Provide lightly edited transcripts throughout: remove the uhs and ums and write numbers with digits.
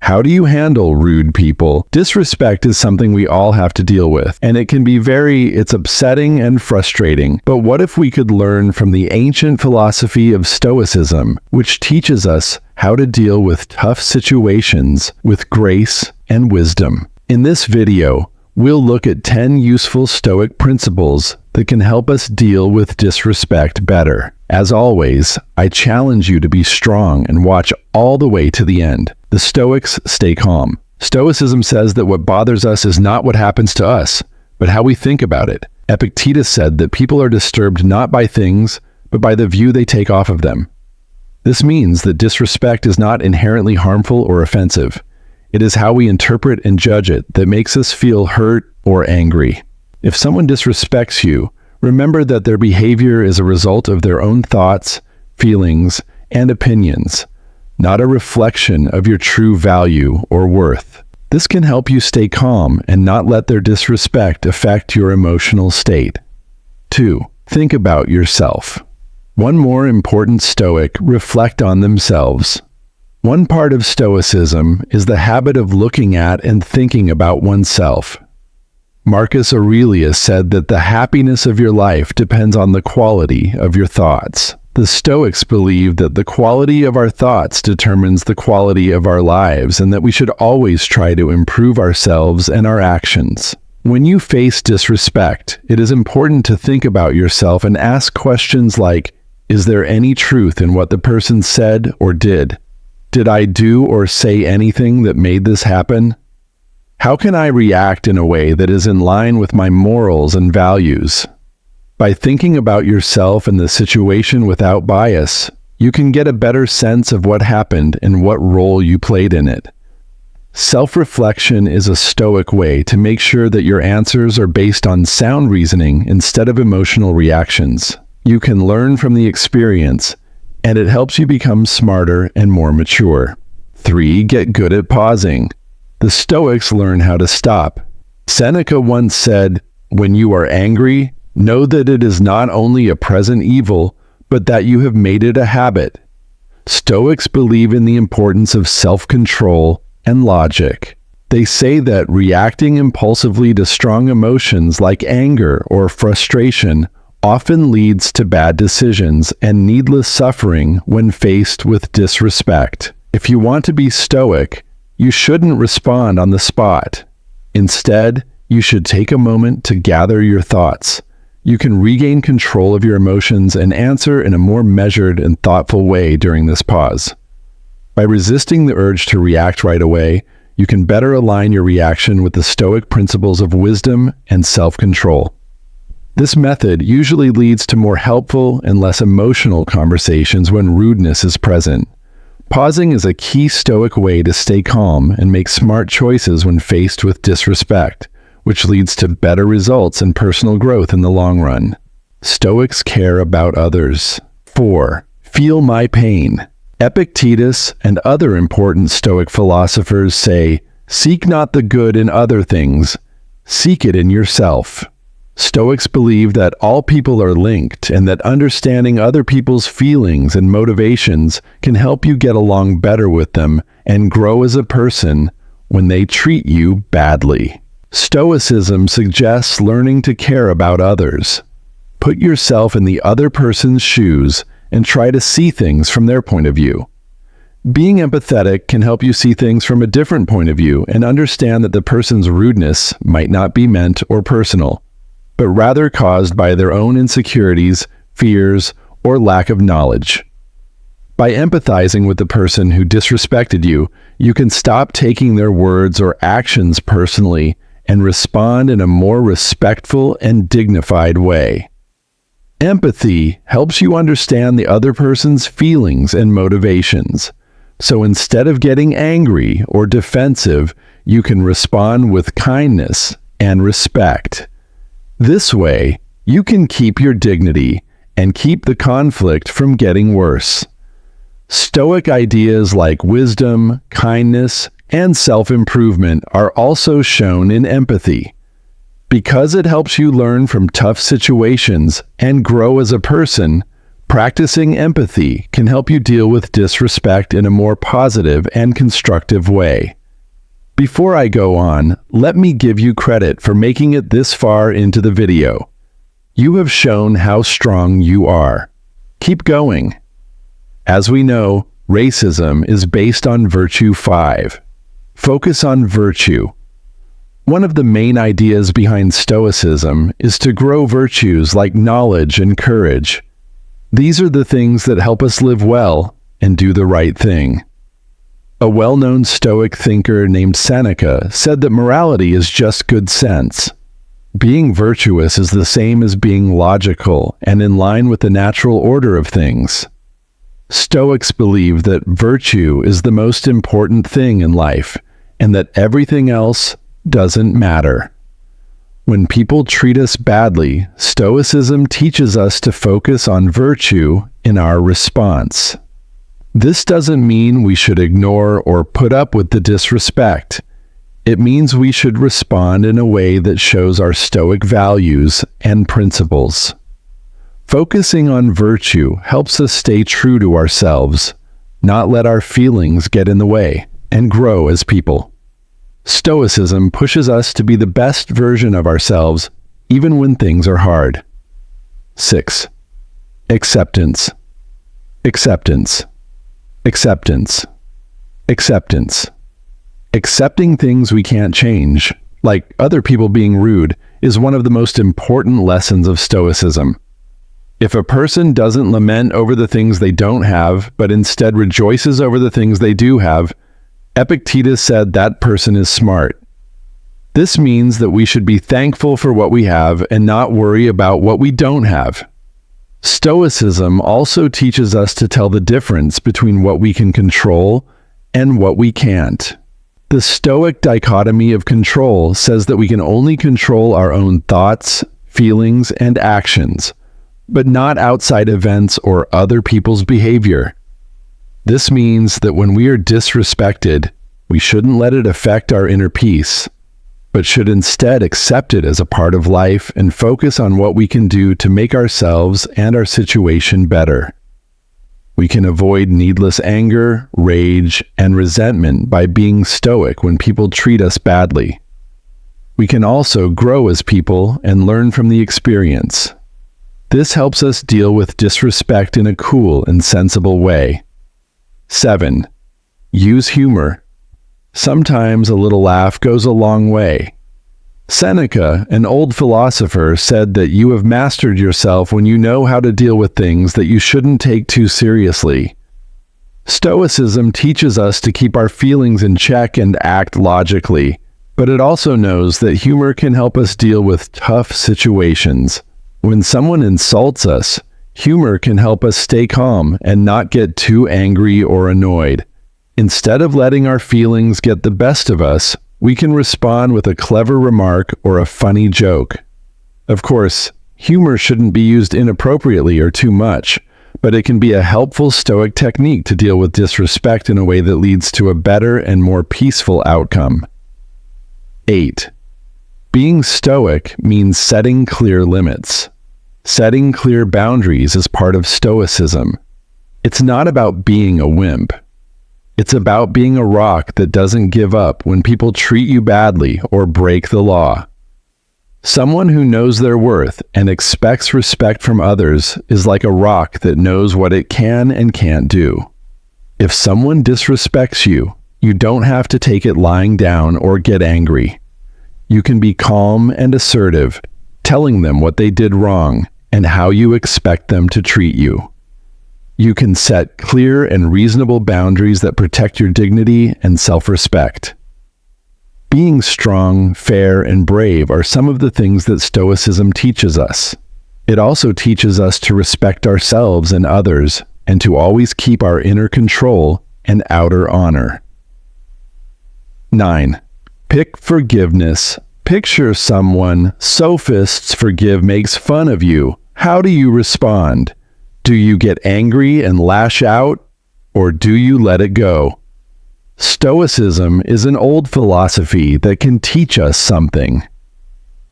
How do you handle rude people? Disrespect is something we all have to deal with, and it can be it's upsetting and frustrating. But what if we could learn from the ancient philosophy of Stoicism, which teaches us how to deal with tough situations with grace and wisdom? In this video, we'll look at 10 useful Stoic principles that can help us deal with disrespect better. As always, I challenge you to be strong and watch all the way to the end. The Stoics stay calm. Stoicism says that what bothers us is not what happens to us, but how we think about it. Epictetus said that people are disturbed not by things, but by the view they take off of them. This means that disrespect is not inherently harmful or offensive. It is how we interpret and judge it that makes us feel hurt or angry. If someone disrespects you, remember that their behavior is a result of their own thoughts, feelings, and opinions, not a reflection of your true value or worth. This can help you stay calm and not let their disrespect affect your emotional state. 2. Think about yourself. One more important Stoic: reflect on themselves. One part of Stoicism is the habit of looking at and thinking about oneself. Marcus Aurelius said that the happiness of your life depends on the quality of your thoughts. The Stoics believe that the quality of our thoughts determines the quality of our lives, and that we should always try to improve ourselves and our actions. When you face disrespect, it is important to think about yourself and ask questions like, is there any truth in what the person said or did? Did I do or say anything that made this happen? How can I react in a way that is in line with my morals and values? By thinking about yourself and the situation without bias, you can get a better sense of what happened and what role you played in it. Self-reflection is a Stoic way to make sure that your answers are based on sound reasoning instead of emotional reactions. You can learn from the experience, and it helps you become smarter and more mature. 3. Get good at pausing. The Stoics learn how to stop. Seneca once said, "When you are angry, know that it is not only a present evil, but that you have made it a habit." Stoics believe in the importance of self-control and logic. They say that reacting impulsively to strong emotions like anger or frustration often leads to bad decisions and needless suffering when faced with disrespect. If you want to be Stoic, you shouldn't respond on the spot. Instead, you should take a moment to gather your thoughts. You can regain control of your emotions and answer in a more measured and thoughtful way during this pause. By resisting the urge to react right away, you can better align your reaction with the Stoic principles of wisdom and self-control. This method usually leads to more helpful and less emotional conversations when rudeness is present. Pausing is a key Stoic way to stay calm and make smart choices when faced with disrespect, which leads to better results and personal growth in the long run. Stoics care about others. 4. Feel my pain. Epictetus and other important Stoic philosophers say, "Seek not the good in other things, seek it in yourself." Stoics believe that all people are linked and that understanding other people's feelings and motivations can help you get along better with them and grow as a person when they treat you badly. Stoicism suggests learning to care about others. Put yourself in the other person's shoes and try to see things from their point of view. Being empathetic can help you see things from a different point of view and understand that the person's rudeness might not be meant or personal, but rather caused by their own insecurities, fears, or lack of knowledge. By empathizing with the person who disrespected you, you can stop taking their words or actions personally and respond in a more respectful and dignified way. Empathy helps you understand the other person's feelings and motivations. So instead of getting angry or defensive, you can respond with kindness and respect. This way, you can keep your dignity and keep the conflict from getting worse. Stoic ideas like wisdom, kindness, and self-improvement are also shown in empathy. Because it helps you learn from tough situations and grow as a person, Practicing empathy can help you deal with disrespect in a more positive and constructive way. Before I go on, let me give you credit for making it this far into the video. You have shown how strong you are. Keep going. As we know, racism is based on Virtue 5. Focus on virtue. One of the main ideas behind Stoicism is to grow virtues like knowledge and courage. These are the things that help us live well and do the right thing. A well-known Stoic thinker named Seneca said that morality is just good sense. Being virtuous is the same as being logical and in line with the natural order of things. Stoics believe that virtue is the most important thing in life, and that everything else doesn't matter. When people treat us badly, Stoicism teaches us to focus on virtue in our response. This doesn't mean we should ignore or put up with the disrespect. It means we should respond in a way that shows our Stoic values and principles. Focusing on virtue helps us stay true to ourselves, not let our feelings get in the way, and grow as people. Stoicism pushes us to be the best version of ourselves, even when things are hard. 6. Acceptance. Acceptance. Acceptance. Acceptance. Accepting things we can't change, like other people being rude, is one of the most important lessons of Stoicism. If a person doesn't lament over the things they don't have, but instead rejoices over the things they do have, Epictetus said that person is smart. This means that we should be thankful for what we have and not worry about what we don't have. Stoicism also teaches us to tell the difference between what we can control and what we can't. The Stoic dichotomy of control says that we can only control our own thoughts, feelings, and actions, but not outside events or other people's behavior. This means that when we are disrespected, we shouldn't let it affect our inner peace, but should instead accept it as a part of life and focus on what we can do to make ourselves and our situation better. We can avoid needless anger, rage, and resentment by being stoic when people treat us badly. We can also grow as people and learn from the experience. This helps us deal with disrespect in a cool and sensible way. 7. Use humor. Sometimes a little laugh goes a long way. Seneca, an old philosopher, said that you have mastered yourself when you know how to deal with things that you shouldn't take too seriously. Stoicism teaches us to keep our feelings in check and act logically, but it also knows that humor can help us deal with tough situations. When someone insults us, humor can help us stay calm and not get too angry or annoyed. Instead of letting our feelings get the best of us, we can respond with a clever remark or a funny joke. Of course, humor shouldn't be used inappropriately or too much, but it can be a helpful Stoic technique to deal with disrespect in a way that leads to a better and more peaceful outcome. 8. Being Stoic means setting clear limits. Setting clear boundaries is part of Stoicism. It's not about being a wimp. It's about being a rock that doesn't give up when people treat you badly or break the law. Someone who knows their worth and expects respect from others is like a rock that knows what it can and can't do. If someone disrespects you, you don't have to take it lying down or get angry. You can be calm and assertive, telling them what they did wrong and how you expect them to treat you. You can set clear and reasonable boundaries that protect your dignity and self-respect. Being strong, fair, and brave are some of the things that Stoicism teaches us. It also teaches us to respect ourselves and others, and to always keep our inner control and outer honor. 9. Pick forgiveness. Picture someone sophists forgive makes fun of you. How do you respond? Do you get angry and lash out, or do you let it go? Stoicism is an old philosophy that can teach us something.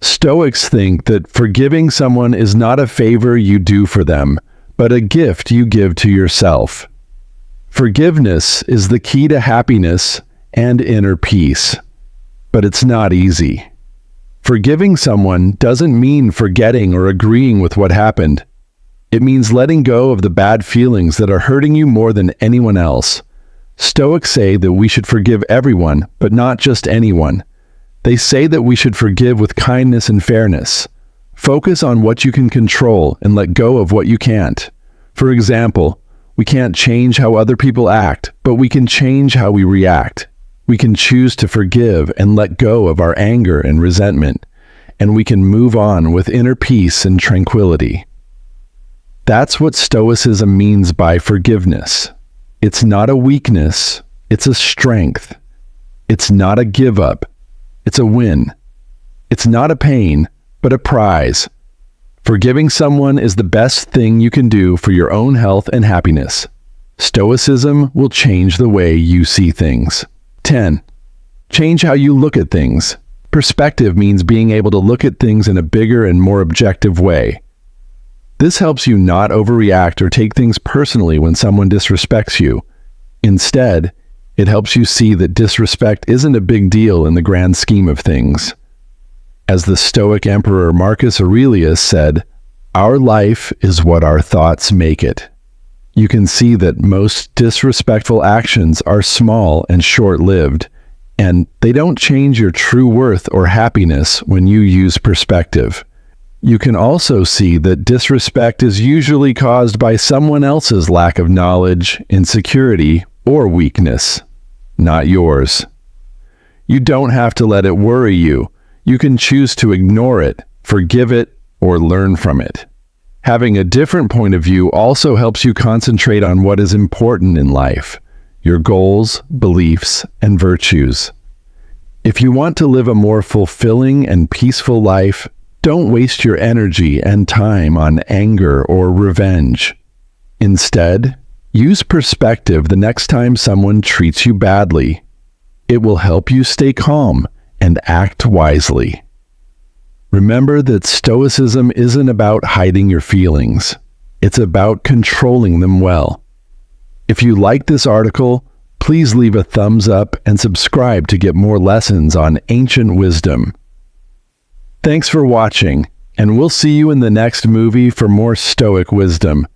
Stoics think that forgiving someone is not a favor you do for them, but a gift you give to yourself. Forgiveness is the key to happiness and inner peace, but it's not easy. Forgiving someone doesn't mean forgetting or agreeing with what happened. It means letting go of the bad feelings that are hurting you more than anyone else. Stoics say that we should forgive everyone, but not just anyone. They say that we should forgive with kindness and fairness. Focus on what you can control and let go of what you can't. For example, we can't change how other people act, but we can change how we react. We can choose to forgive and let go of our anger and resentment, and we can move on with inner peace and tranquility. That's what Stoicism means by forgiveness. It's not a weakness, it's a strength. It's not a give up, it's a win. It's not a pain, but a prize. Forgiving someone is the best thing you can do for your own health and happiness. Stoicism will change the way you see things. 10. Change how you look at things. Perspective means being able to look at things in a bigger and more objective way. This helps you not overreact or take things personally when someone disrespects you. Instead, it helps you see that disrespect isn't a big deal in the grand scheme of things. As the Stoic Emperor Marcus Aurelius said, "Our life is what our thoughts make it." You can see that most disrespectful actions are small and short-lived, and they don't change your true worth or happiness when you use perspective. You can also see that disrespect is usually caused by someone else's lack of knowledge, insecurity, or weakness, not yours. You don't have to let it worry you. You can choose to ignore it, forgive it, or learn from it. Having a different point of view also helps you concentrate on what is important in life, your goals, beliefs, and virtues. If you want to live a more fulfilling and peaceful life, don't waste your energy and time on anger or revenge. Instead, use perspective the next time someone treats you badly. It will help you stay calm and act wisely. Remember that Stoicism isn't about hiding your feelings. It's about controlling them well. If you like this article, please leave a thumbs up and subscribe to get more lessons on ancient wisdom. Thanks for watching, and we'll see you in the next movie for more Stoic wisdom.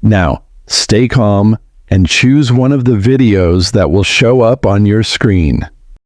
Now, stay calm and choose one of the videos that will show up on your screen.